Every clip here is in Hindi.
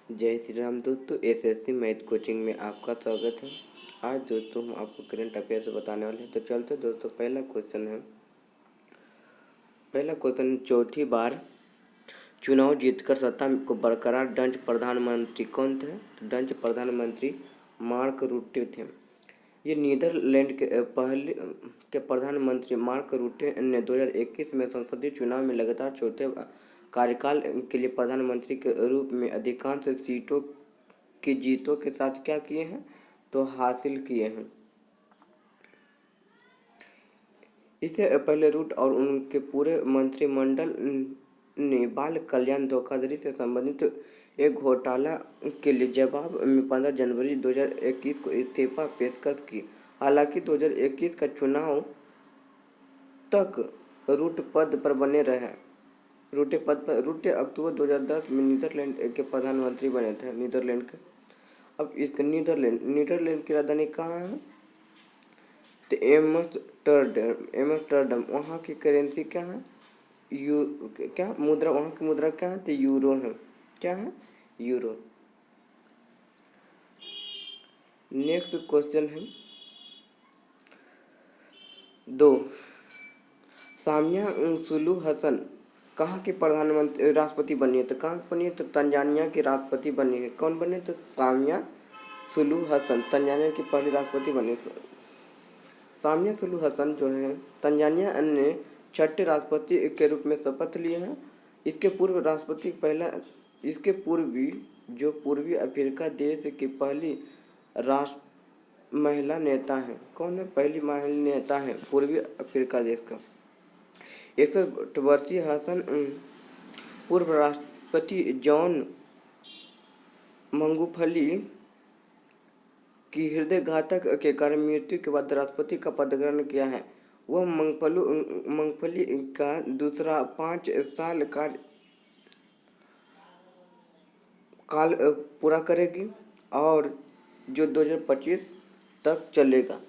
जय श्री राम दोस्तों, एसएससी मैथ कोचिंग में आपका स्वागत है। आज दोस्तों हम आपको करंट अफेयर्स बताने वाले हैं। तो चलते दोस्तों, पहला क्वेश्चन चौथी बार चुनाव जीतकर सत्ता को बरकरार डच प्रधानमंत्री कौन थे? तो डच प्रधानमंत्री मार्क रूटे थे। ये नीदरलैंड के पहले के प्रधानमंत्री मार्क रूटे ने 2021 में संसदीय चुनाव में लगातार चौथे कार्यकाल के लिए प्रधानमंत्री के रूप में अधिकांश सीटों की जीतों के साथ क्या किए हैं? तो हासिल किए हैं। इससे पहले रूट और उनके पूरे मंत्रिमंडल ने बाल कल्याण धोखाधड़ी से संबंधित एक घोटाला के लिए जवाब में 15 जनवरी 2021 को इस्तीफा पेशकश की। हालांकि 2021 का चुनाव तक रूट पद पर बने रहे। रूटे अक्टूबर 2010 में नीदरलैंड के प्रधानमंत्री बने थे। नीदरलैंड के अब इसका नीदरलैंड की राजधानी कहाँ है? तो एम्स्टर्डम। वहाँ की करेंसी क्या है? मुद्रा, वहाँ की मुद्रा क्या है? तो यूरो है। क्या है? यूरो। नेक्स्ट क्वेश्चन है 2। सामिया सुलूहु हसन कहाँ की राष्ट्रपति बनी है? तो कहाँ बनी है? तो तंजानिया की राष्ट्रपति बनी है। कौन बने? तो सामिया सुलूहु हसन तंजानिया की पहली राष्ट्रपति बनी। सामिया सुलूहु हसन जो है तंजानिया ने 6ठे राष्ट्रपति के रूप में शपथ लिए हैं। इसके पूर्वी जो पूर्वी अफ्रीका देश की पहली महिला नेता है। कौन है? पहली महिला नेता है पूर्वी अफ्रीका देश का। 61 वर्षीय हसन पूर्व राष्ट्रपति जॉन मंगूफली की हृदयघातक के कारण मृत्यु के बाद राष्ट्रपति का पद ग्रहण किया है। वह मंगूफली का दूसरा 5 साल काल पूरा करेगी और जो 2025 तक चलेगा।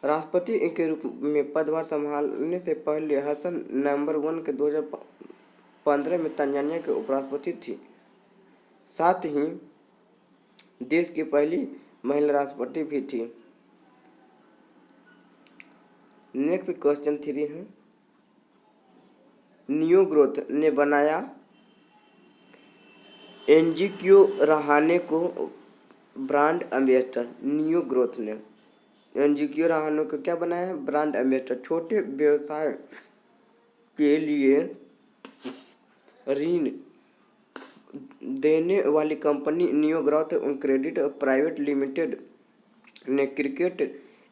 राष्ट्रपति के रूप में पदभार संभालने से पहले हसन नवंबर 1 के 2015 में तंजानिया के उपराष्ट्रपति थी। साथ ही देश की पहली महिला राष्ट्रपति भी थी। नेक्स्ट क्वेश्चन 3 है। नियो ग्रोथ ने बनाया एनजीक्यू रहाणे को ब्रांड एम्बेसडर। नियो ग्रोथ ने एनजीक्यू रहाणे को क्या बनाया है? Brand ambassador. छोटे व्यवसाय के लिए ऋण देने वाली company neo growth credit private limited ने क्रिकेट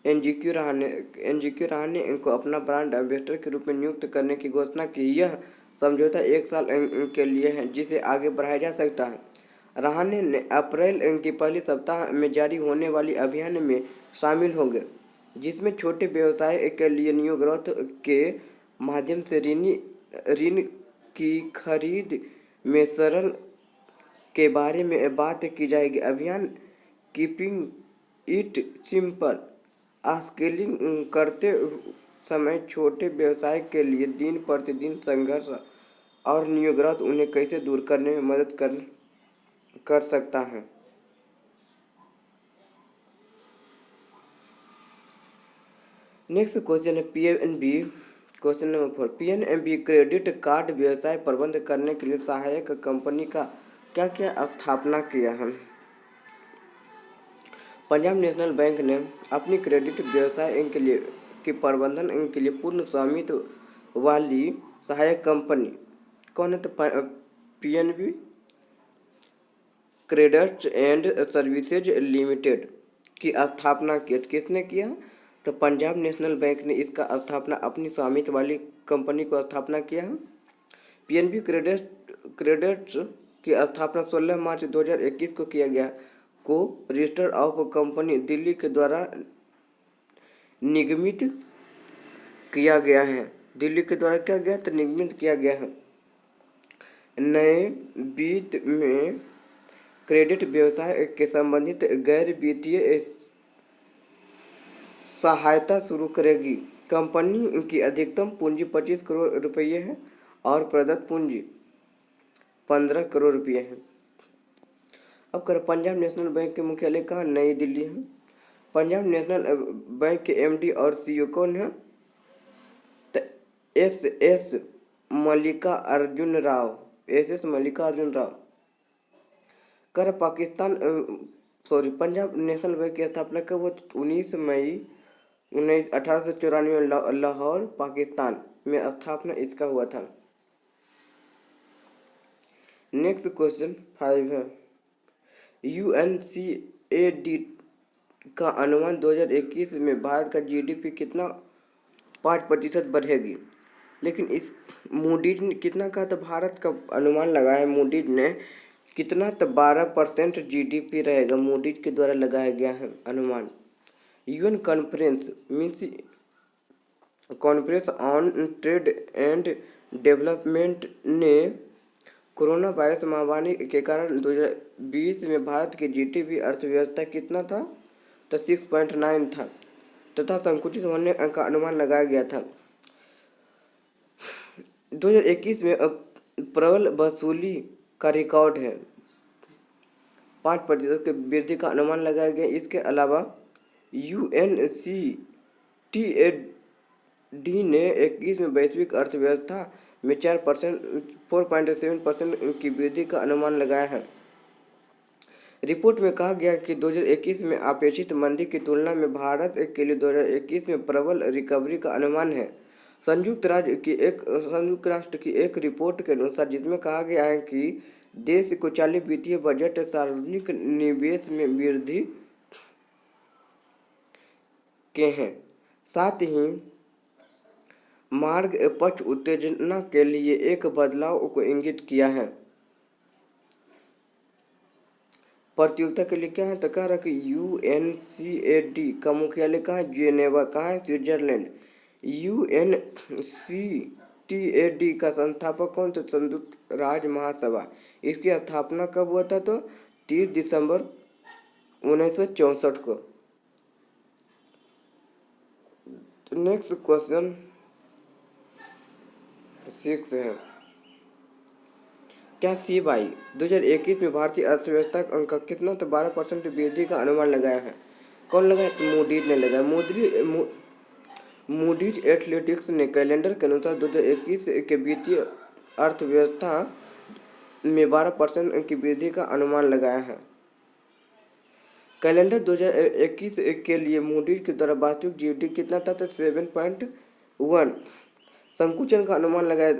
एनजीक्यू रहाणे को अपना ब्रांड एम्बेसडर के रूप में नियुक्त करने की घोषणा की। यह समझौता 1 साल के लिए है, जिसे आगे बढ़ाया जा सकता है। रहाणे ने अप्रैल के पहले सप्ताह में जारी होने वाली अभियान में शामिल होंगे, जिसमें छोटे व्यवसाय के लिए नियो ग्रोथ के माध्यम से ऋण की खरीद में सरल के बारे में बात की जाएगी। अभियान कीपिंग इट सिंपल स्केलिंग करते समय छोटे व्यवसाय के लिए दिन प्रतिदिन संघर्ष और नियो ग्रोथ उन्हें कैसे दूर करने में मदद कर सकता है। नेक्स्ट क्वेश्चन है PNB. Question number 4। PNB credit card व्यवसाय प्रबंध करने के लिए सहायक कंपनी का क्या क्या स्थापना किया है? पंजाब नेशनल बैंक ने अपनी क्रेडिट व्यवसाय के प्रबंधन के लिए पूर्ण स्वामित्व वाली सहायक कंपनी कौन है? तो PNB credit and services limited की स्थापना की। किसने किया? तो पंजाब नेशनल बैंक ने इसका स्थापना अपनी स्वामित्व वाली कंपनी को स्थापना किया है। पीएनबी क्रेडिट की स्थापना 16 मार्च 2021 को किया गया को रजिस्टर ऑफ कंपनी दिल्ली के द्वारा निगमित किया गया है। दिल्ली के द्वारा क्या गया? तो निगमित किया गया है। नए वित्त में क्रेडिट व्यवसाय के संबंधित गैर वित्तीय सहायता शुरू करेगी। कंपनी की अधिकतम पूंजी 25 करोड़ रुपये है और प्रदत्त पूंजी 15 करोड़ रुपये है। अब कर पंजाब नेशनल बैंक के मुख्यालय कहाँ? नई दिल्ली है। पंजाब नेशनल बैंक के एमडी और सीईओ कौन है? तो एस मल्लिकार्जुन राव। कर पाकिस्तान पंजाब नेशनल बैंक की स्थापना कब हुई? 19 मई 1894 में लाहौर पाकिस्तान में स्थापना इसका हुआ था। नेक्स्ट क्वेश्चन 5 है, यूएनसीएडी का अनुमान 2021 में भारत का जीडीपी कितना 5% बढ़ेगी। लेकिन इस मूडीज ने कितना कहा? तो भारत का अनुमान लगाया मूडीज ने कितना? तो 12% जीडीपी रहेगा। मूडीज के द्वारा लगाया गया है अनुमान। UN conference means conference on trade and development ने कोरोना वायरस महामारी के कारण 2020 में भारत की जीडीपी अर्थव्यवस्था कितना था? तो 6.9 था तथा संकुचित होने का अनुमान लगाया गया था। 2021 में प्रबल वसूली का रिकॉर्ड है। 5% के वृद्धि का अनुमान लगाया गया। इसके अलावा यूएनसीटीएडी ने 21 में वैश्विक अर्थव्यवस्था में 4.7% की वृद्धि का अनुमान लगाया है। रिपोर्ट में कहा गया कि 2021 में अपेक्षित मंदी की तुलना में भारत के लिए 2021 में प्रबल रिकवरी का अनुमान है। संयुक्त राष्ट्र की एक रिपोर्ट के अनुसार, जिसमें कहा गया है कि देश को चालू वित्तीय बजट सार्वजनिक निवेश में वृद्धि के हैं, साथ ही मार्ग पक्ष उत्तेजना के लिए एक बदलाव को इंगित किया है। प्रतियोगिता के लिए क्या है? तो कह रहा कि यूएनसीएडी का मुख्यालय कहाँ है? जेनेवा। कहाँ है? स्विट्जरलैंड। यूएनसीटीएडी का संस्थापक कौन? तो संयुक्त राज्य महासभा। इसकी स्थापना कब हुआ था? तो 30 दिसंबर 1964 को। नेक्स्ट क्वेश्चन 6 है, क्या सीबाई 2021 में भारतीय अर्थव्यवस्था का कितना? तो 12% वृद्धि का अनुमान लगाया है। कौन लगाया? तो मूडीज ने लगाया। मूडीज एनालिटिक्स ने कैलेंडर के अनुसार 2021 के वित्तीय अर्थव्यवस्था में 12% की वृद्धि का अनुमान लगाया है। कैलेंडर 2021 के लिए मूडीज के द्वारा वास्तविक जीडीपी कितना था? तो 7.1 संकुचन का अनुमान लगाया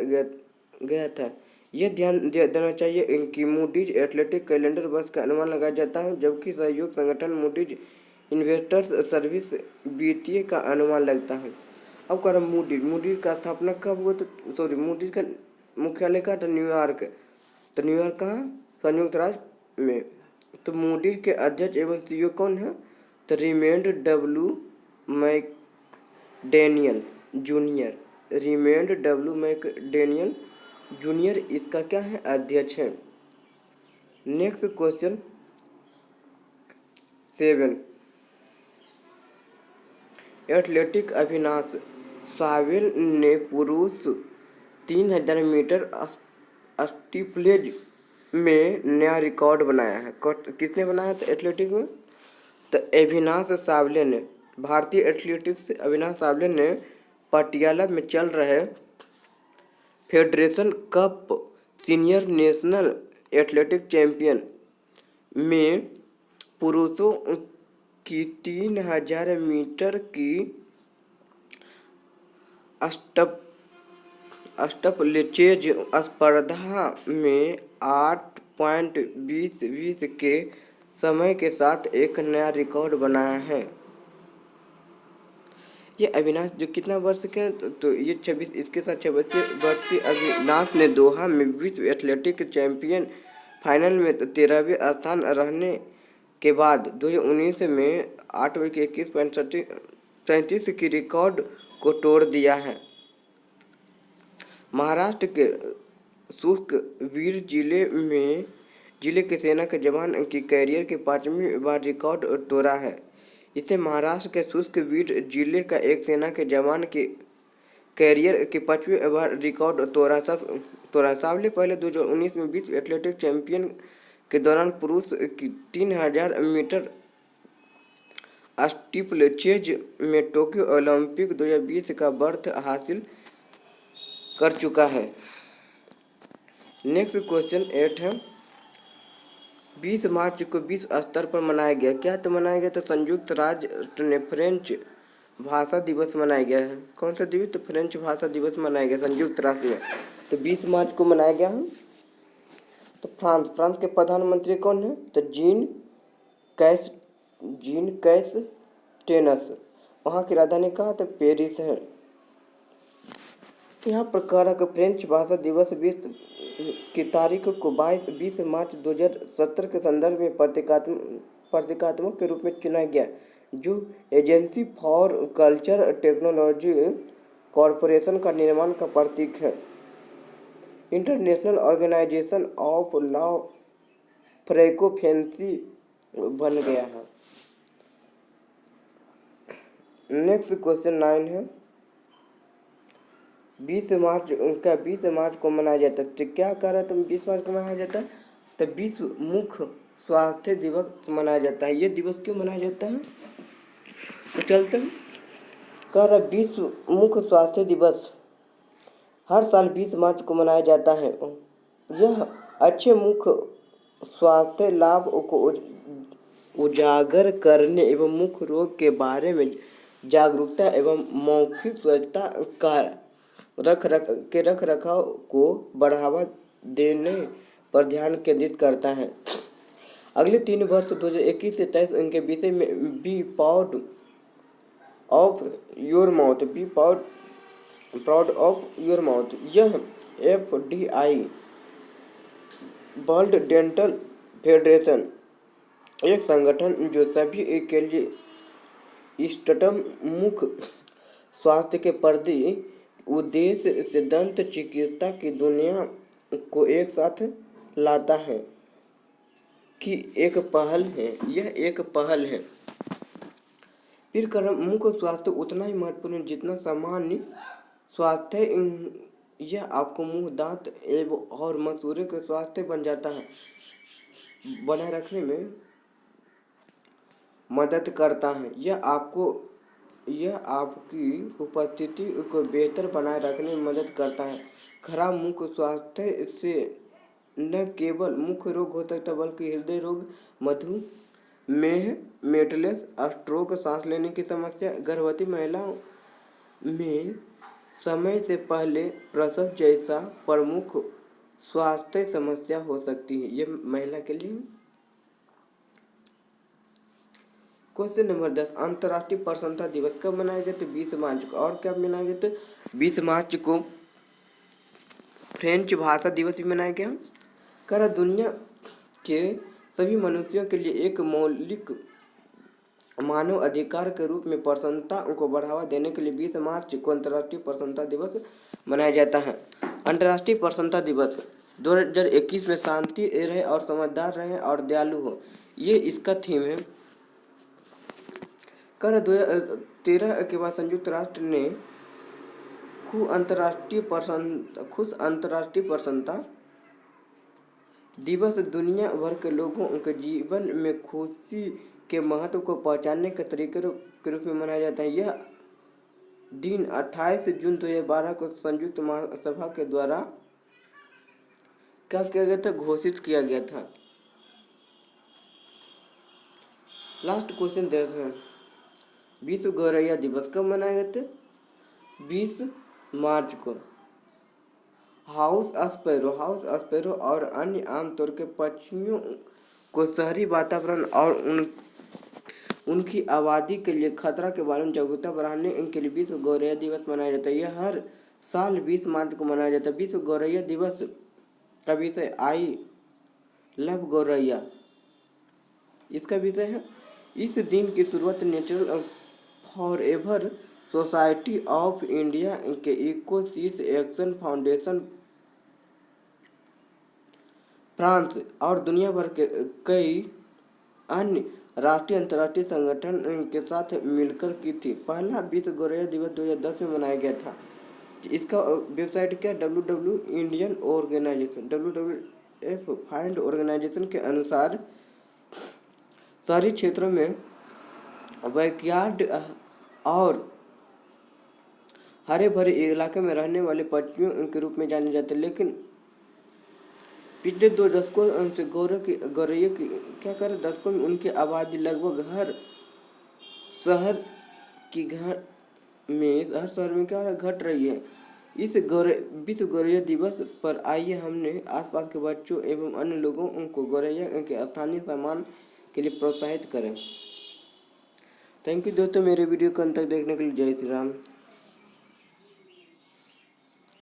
गया था। यह ध्यान देना चाहिए कि मूडीज एनालिटिक्स कैलेंडर वर्ष का अनुमान लगाया जाता है, जबकि सहयोग संगठन मूडीज इन्वेस्टर्स सर्विस वित्तीय का अनुमान लगता है। अब कर मूडीज का स्थापना कब हुआ? तो मूडीज का मुख्यालय कहाँ था? न्यूयॉर्क। तो न्यूयॉर्क कहाँ? संयुक्त राज्य में। तो मूडीज के अध्यक्ष एवं सीईओ कौन है? तो रेमंड डब्ल्यू मैकडेनियल जूनियर इसका क्या है? अध्यक्ष है। Next question 7, athletic Avinash Sewell ने पुरुष 3000 मीटर स्टीपलेज में नया रिकॉर्ड बनाया है। किसने बनाया था एथलेटिक में? तो भारतीय एथलेटिक्स अविनाश सावले ने पटियाला में चल रहे federation cup senior national athletic champion में पुरुषों की 3000 मीटर की स्टीपलेचेज स्पर्धा में 8.20 के समय के साथ एक नया रिकॉर्ड बनाया है। ये अविनाश जो कितना वर्ष के हैं? तो ये 26, इसके साथ 26 वर्षीय अविनाश ने दोहा में विश्व एथलेटिक चैंपियन फाइनल में 13वें स्थान रहने के बाद 2019 में 8:21.37 की रिकॉर्ड को तोड़ दिया है। महाराष्ट्र के शुक्रवीर जिले के सेना के जवान की कैरियर के 5वीं बार रिकॉर्ड तोड़ा है। इसे महाराष्ट्र के शुक्रवीर जिले का एक सेना के जवान के कैरियर के 5वीं बार रिकॉर्ड तोड़ा। सावले पहले 2019 में विश्व एथलेटिक चैंपियन के दौरान पुरुष की 3000 मीटर स्टीपल चेज में टोक्यो ओलंपिक 2020 का बर्थ हासिल कर चुका है। नेक्स्ट क्वेश्चन 8 है, 20 मार्च को विश्व स्तर पर मनाया गया क्या? तो मनाया गया तो संयुक्त राष्ट्र ने फ्रेंच भाषा दिवस मनाया गया है। कौन सा दिवस? तो फ्रेंच भाषा दिवस मनाया गया संयुक्त राष्ट्र में, तो 20 मार्च को मनाया गया है। तो फ्रांस के प्रधानमंत्री कौन है? तो जीन कैस टेनस। वहाँ की राजधानी कहाँ? तो पेरिस है। यहाँ प्रकार का फ्रेंच भाषा दिवस 20 की तारीख को 20 मार्च 2017 के संदर्भ में प्रतीकात्मक के रूप में चुना गया, जो agency for culture technology corporation का निर्माण का प्रतीक है। इंटरनेशनल ऑर्गेनाइजेशन ऑफ लॉ फ्रेंकोफेंसी बन गया है। नेक्स्ट क्वेश्चन 9 है, 20 मार्च को मनाया जाता है। तो क्या कह रहा है? तो 20 मार्च को मनाया जाता है तो विश्व मुख्य स्वास्थ्य दिवस मनाया जाता है। ये दिवस क्यों मनाया जाता है? तो चलते हैं। कह रहा विश्व मुख्य स्वास्थ्य दिवस हर साल 20 मार्च को मनाया जाता है। यह अच्छे मुख्य स्वास्थ्य लाभ को उजागर करने एवं मुख्य रोग के बारे में जागरूकता एवं मौखिक स्वच्छता का रख रखाव को बढ़ावा देने पर ध्यान केंद्रित करता है। अगले 3 वर्ष 2021 से 23 इनके विषय में be proud of your mouth यह FDI वर्ल्ड डेंटल फेडरेशन एक संगठन जो सभी के लिए इष्टतम मुख्य स्वास्थ्य के प्रति उद्देश्य से दंत चिकित्सा की दुनिया को एक साथ लाता है कि एक पहल है। यह एक पहल है। फिर कर्म मुख्य स्वास्थ्य उतना ही महत्वपूर्ण है जितना सामान्य स्वास्थ्य। यह आपको मुंह, दांत एवं और मसूड़े के स्वास्थ्य बन जाता है बनाए रखने में मदद करता है। यह आपकी उपस्थिति को बेहतर बनाए रखने में मदद करता है। खराब मुख्य स्वास्थ्य से न केवल मुख्य रोग हो सकता बल्कि हृदय रोग, मधुमेह, मेटलेस, स्ट्रोक, सांस लेने की समस्या, गर्भवती महिलाओं में समय से पहले प्रसव जैसा प्रमुख स्वास्थ्य समस्या हो सकती है। ये महिला के लिए। क्वेश्चन नंबर 10, अंतर्राष्ट्रीय प्रसन्नता दिवस कब मनाया गया? तो 20 मार्च को। और क्या मनाया गया? तो 20 मार्च को फ्रेंच भाषा दिवस भी मनाया गया। कह दुनिया के सभी मनुष्यों के लिए एक मौलिक मानव अधिकार के रूप में प्रसन्नता को बढ़ावा देने के लिए 20 मार्च को अंतर्राष्ट्रीय प्रसन्नता दिवस मनाया जाता है। अंतर्राष्ट्रीय प्रसन्नता दिवस 2021 में शांति रहे और समझदार रहे और दयालु हो, ये इसका थीम है। कर 2013 के बाद संयुक्त राष्ट्र ने खुश अंतर्राष्ट्रीय प्रसन्नता दिवस दुनिया भर के लोगों के जीवन में खुशी के महत्व को पहचानने के तरीके के रूप में मनाया जाता है। यह दिन 28 जून 2012 को संयुक्त महासभा के द्वारा क्या किया गया था? घोषित किया गया था। लास्ट क्वेश्चन देखते हैं, विश्व गौरैया दिवस कब मनाया गया था? 20 मार्च को। हाउस स्पैरो और अन्य आमतौर के पक्षियों को शहरी वातावरण और उनकी आबादी के लिए खतरा के बारे में जागरूकता बढ़ाने के लिए विश्व गौरैया दिवस मनाया जाता है। यह हर साल 20 मार्च को मनाया जाता है। विश्व गौरैया दिवस का विषय आई लव गौरैया इसका विषय है। इस दिन की शुरुआत natural forever society of India के इकोसिस एक्शन फाउंडेशन फ्रांस और दुनिया भर के कई अन्य राष्ट्रीय अंतर्राष्ट्रीय संगठन के साथ मिलकर की थी। पहला विश्व गौरैया दिवस 2010 में मनाया गया था। इसका वेबसाइट क्या? WW इंडियन ऑर्गेनाइजेशन एफ फाइंड ऑर्गेनाइजेशन के अनुसार शहरी क्षेत्रों में बैकयार्ड और हरे भरे इलाके में रहने वाले पक्षियों के रूप में जाने जाते हैं, लेकिन पिछले 2 दशकों से गौरैया की क्या करें दशकों में उनकी आबादी लगभग हर शहर में क्या घट रही है। इस विश्व गौरैया दिवस पर आइए हमने आसपास के बच्चों एवं अन्य लोगों को गौरैया के स्थानीय सम्मान के लिए प्रोत्साहित करें। थैंक यू दोस्तों, मेरे वीडियो को अंत तक देखने के लिए। जय श्री राम।